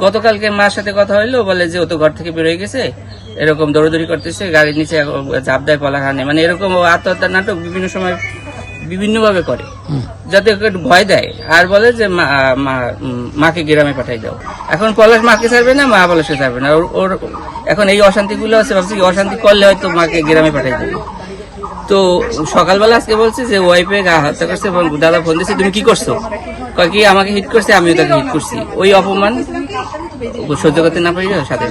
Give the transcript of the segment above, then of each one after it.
গতকালকে মার সাথে কথা হইলো, বলে যে ও তো ঘর থেকে বেরোয় গেছে, এরকম দৌড়দৌড়ি করতেছে, গাড়ির নিচে ঝাঁপ দেয়, পলা খানে, মানে এরকম আত্মহত্যার নাটক বিভিন্ন সময় বিভিন্ন ভাবে করে, যাতে ওকে একটু ভয় দেয় আর বলে যে মাকে গ্রামে পাঠাই দাও। এখন পলাশ মাকে ছাড়বে না, মা পলাশকে ছাড়বে না। ওর এখন এই অশান্তি গুলো আছে, ভাবছি অশান্তি করলে হয়তো মাকে গ্রামে পাঠাই দেবে। তো সকালবেলা আজকে বলছে যে ওয়াইফে হত্যা করছে, এবং দাদা ফোন দিচ্ছে তুমি কি করছো, কয় কি আমাকে হিট করছে, আমিও তাকে হিট করছি। ওই অপমান সহ্য করতে না পারি সাথে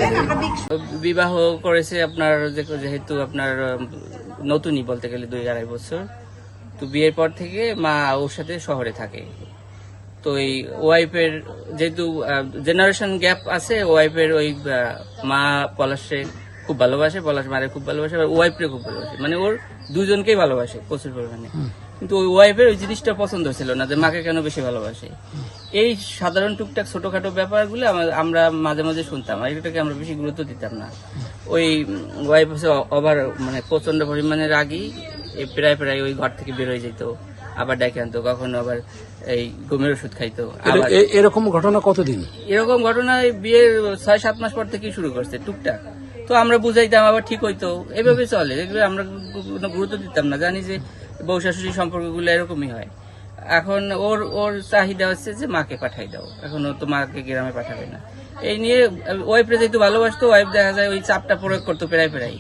বিবাহ করেছে আপনার, যেহেতু আপনার নতুনই বলতে গেলে 2-2.5 বছর। তো বিয়ের পর থেকে মা ওর সাথে শহরে থাকে। তো এই ওয়াইফের যেহেতু জেনারেশন গ্যাপ আছে, ওয়াইফের ওই মা পলাশে খুব ভালোবাসে, পলাশ মারে খুব ভালোবাসে, আর ওয়াইফরে খুব ভালোবাসে, মানে ওর দুজনকেই ভালোবাসে প্রচুর পরিমাণে। কিন্তু ওই ওয়াইফের ওই জিনিসটা পছন্দ ছিল না যে মাকে কেন বেশি ভালোবাসে। এই সাধারণ টুকটাক ছোটখাটো ব্যাপারগুলো আমরা মাঝে মাঝে শুনতাম, আর এটাকে আমরা বেশি গুরুত্ব দিতাম না। ওই ওয়াইফ হচ্ছে ওভার, মানে প্রচন্ড পরিমাণে রাগী, প্রায় প্রায় ওই ঘর থেকে বের হয়ে যেত, আবার ডাকে আনতো, কখনো আবার এই ঘুমের ওষুধ খাইতো। এরকম ঘটনা কতদিন? এরকম ঘটনা বিয়ের 6-7 মাস পর থেকেই শুরু করছে টুকটাক। তো আমরা বুঝাইতাম, আবার ঠিক হইতো, এভাবে চলে। এগুলো আমরা কোনো গুরুত্ব দিতাম না, জানি যে বউ শাশুড়ি সম্পর্কগুলো এরকমই হয়। এখন ওর চাহিদা হচ্ছে যে মাকে পাঠাই দাও, এখন ও তো মাকে গ্রামে পাঠাবে না। এই নিয়ে ওয়াইফরে যেহেতু ভালোবাসতো, ওয়াইফ দেখা যায় ওই চাপটা প্রয়োগ করতো প্রায় প্রায়।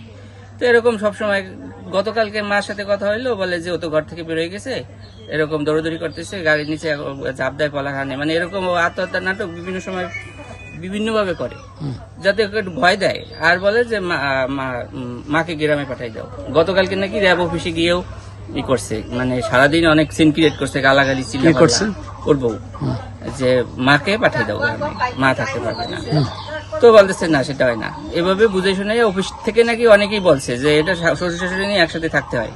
তো এরকম সবসময়, গতকালকে মার সাথে কথা হইলো, বলে যে ও তো ঘর থেকে বেরোয় গেছে, এরকম দৌড়দৌড়ি করতেছে, গাড়ির নিচে ঝাঁপ দেয়, পলা খানে, মানে এরকম আত্মহত্যার নাটক বিভিন্ন সময় বিভিন্ন ভাবে করে, যাতে ওকে একটু ভয় দেয় আর বলে যে মাকে গ্রামে পাঠাই দাও। গতকালকে নাকি র্যাব অফিসে গিয়েও ই করছে, মানে সারাদিন অনেক সিন ক্রিয়েট করছে, গালাগালি করছে ওর বউ, যে মাকে পাঠাই দাও, মা থাকতে পারবে না। তো বলতেছে না, সেটা হয় না। এভাবে বুঝে শুনে অফিস থেকে নাকি অনেকেই বলছে যে এটা শ্বশুর শাশুড়ি নিয়ে একসাথে থাকতে হয়।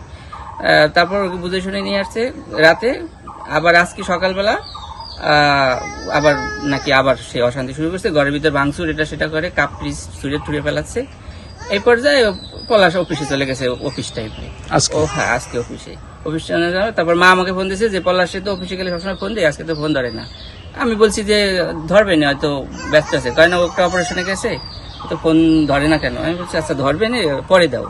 তারপর বুঝে শুনে নিয়ে আসছে রাতে, আবার আজকে সকালবেলা আবার নাকি আবার সে অশান্তি শুরু করছে, ঘরের ভিতর ভাঙচুর এটা সেটা করে, কাপ ফ্রিজ ছুড়ে ফেলাচ্ছে। এই পর্যায়ে পলাশ অফিসে চলে গেছে, অফিস টাইপে। হ্যাঁ, আজকে অফিসে তারপর মা আমাকে ফোন দিয়েছে যে পলাশে তো অফিসে গেলে সবসময় ফোন দেয়, আজকে তো ফোন ধরে না। আমি বলছি যে ধরবে না, হয়তো ব্যস্ত আছে, কারণ একটা অপারেশনে গেছে, তো ফোন ধরে না কেন। আমি বলছি আচ্ছা ধরবে না, পরে দাও।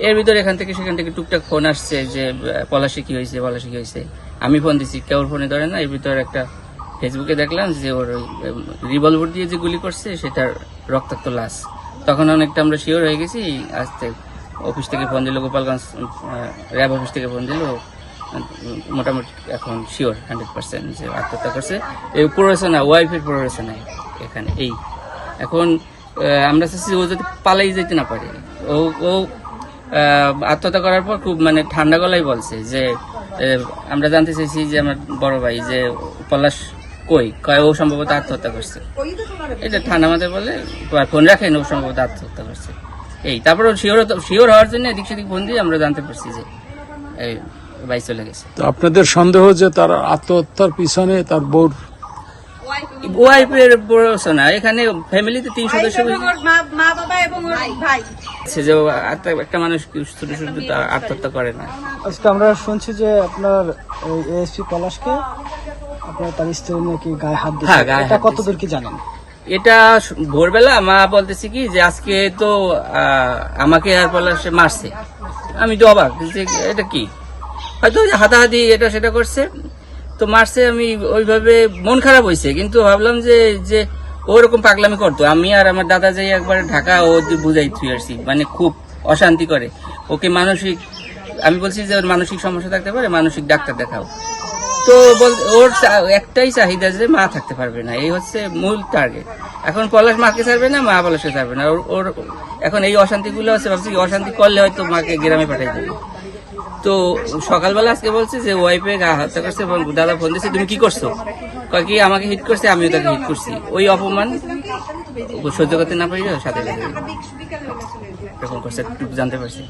এর ভিতরে এখান থেকে সেখান থেকে টুকটাক ফোন আসছে যে পলাশে কি হয়েছে, পলাশে কি হয়েছে। আমি ফোন দিচ্ছি, কেউ ফোনে ধরে না। এর ভিতরে একটা ফেসবুকে দেখলাম যে ওর ওই রিভলভার দিয়ে যে গুলি করছে সেটার রক্তাক্ত লাশ। তখন অনেকটা আমরা শিওর হয়ে গেছি। আসতে অফিস থেকে ফোন দিল, গোপালগঞ্জ র্যাব অফিস থেকে ফোন দিল, মোটামুটি এখন শিওর 100% যে আত্মহত্যা করছে। এই প্ররোচনা, ওয়াইফের প্ররোচনা এখানে। এই এখন আমরা চাচ্ছি ও যদি পালাই যেতে না পারে। ও আত্মহত্যা করার পর খুব মানে ঠান্ডা গলায় বলছে যে আমরা জানতে চাইছি যে আমার বড় ভাই যে পলাশ কয় ও সম্ভবত আত্মহত্যা করছে। এটা ঠান্ডা মাথায় বলে, ফোন রাখেন, ও সম্ভবত আত্মহত্যা করছে। এই তারপর শিওর হওয়ার জন্য এদিক সেদিক ফোন দিয়ে আমরা জানতে পারছি যে এই ভাই চলে গেছে। তো আপনাদের সন্দেহ যে তার আত্মহত্যার পিছনে তার বউর ওয়াইফের প্ররোচনা। এখানে ফ্যামিলিতে 3 সদস্য, মা বাবা এবং ভাই। যে একটা মানুষ ছোট ছোট আত্মহত্যা করে না। আজকে আমরা শুনছি যে আপনার এএসপি পলাশকে আপনার তার স্ত্রী নাকি গায়ে হাত দিয়েছে, এটা কতদূর কি জানেন? এটা ভোরবেলা মা বলতেছে কি যে আজকে তো আমাকে আর পলাশে মারছে। আমি তো অবাক যে এটা কি, হয়তো হাতাহাতি এটা সেটা করছে, তো মারছে। আমি ওইভাবে মন খারাপ হয়েছে, কিন্তু ভাবলাম যে ওরকম পাগলামি করতো। আমি আর আমার দাদা যাই একবার ঢাকা, ও বুঝাই থুই আসছি, মানে খুব অশান্তি করে ওকে মানসিক। আমি বলছি যে ওর মানসিক সমস্যা থাকতে পারে, মানসিক ডাক্তার দেখাও। তো ওর একটাই চাহিদা যে মা থাকতে পারবে না, এই হচ্ছে মূল টার্গেট। এখন পলাশ মাকে ছাড়বে না, মা পলাশকে ছাড়বে না। ওর এখন এই অশান্তিগুলো আছে, ভাবছি অশান্তি করলে হয়তো মাকে গ্রামে পাঠাই দেবে। তো সকালবেলা আজকে বলছে যে ওয়াইফে হত্যা করছে, এবং দাদা ফোন দিচ্ছে তুমি কি করছো, কয় কি আমাকে হিট করছে, আমিও তাকে হিট করছি। ওই অপমান সহ্য করতে না পারি সাথে এরকম করছে, জানতে পারছি।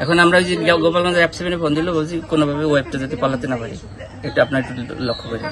এখন আমরা ওই যে গোপালগঞ্জ অ্যাপ 7 ফোন দিল, বলছি কোনোভাবে ওয়াইফটা যাতে পালাতে না পারি, এটা আপনার একটু লক্ষ্য করেন।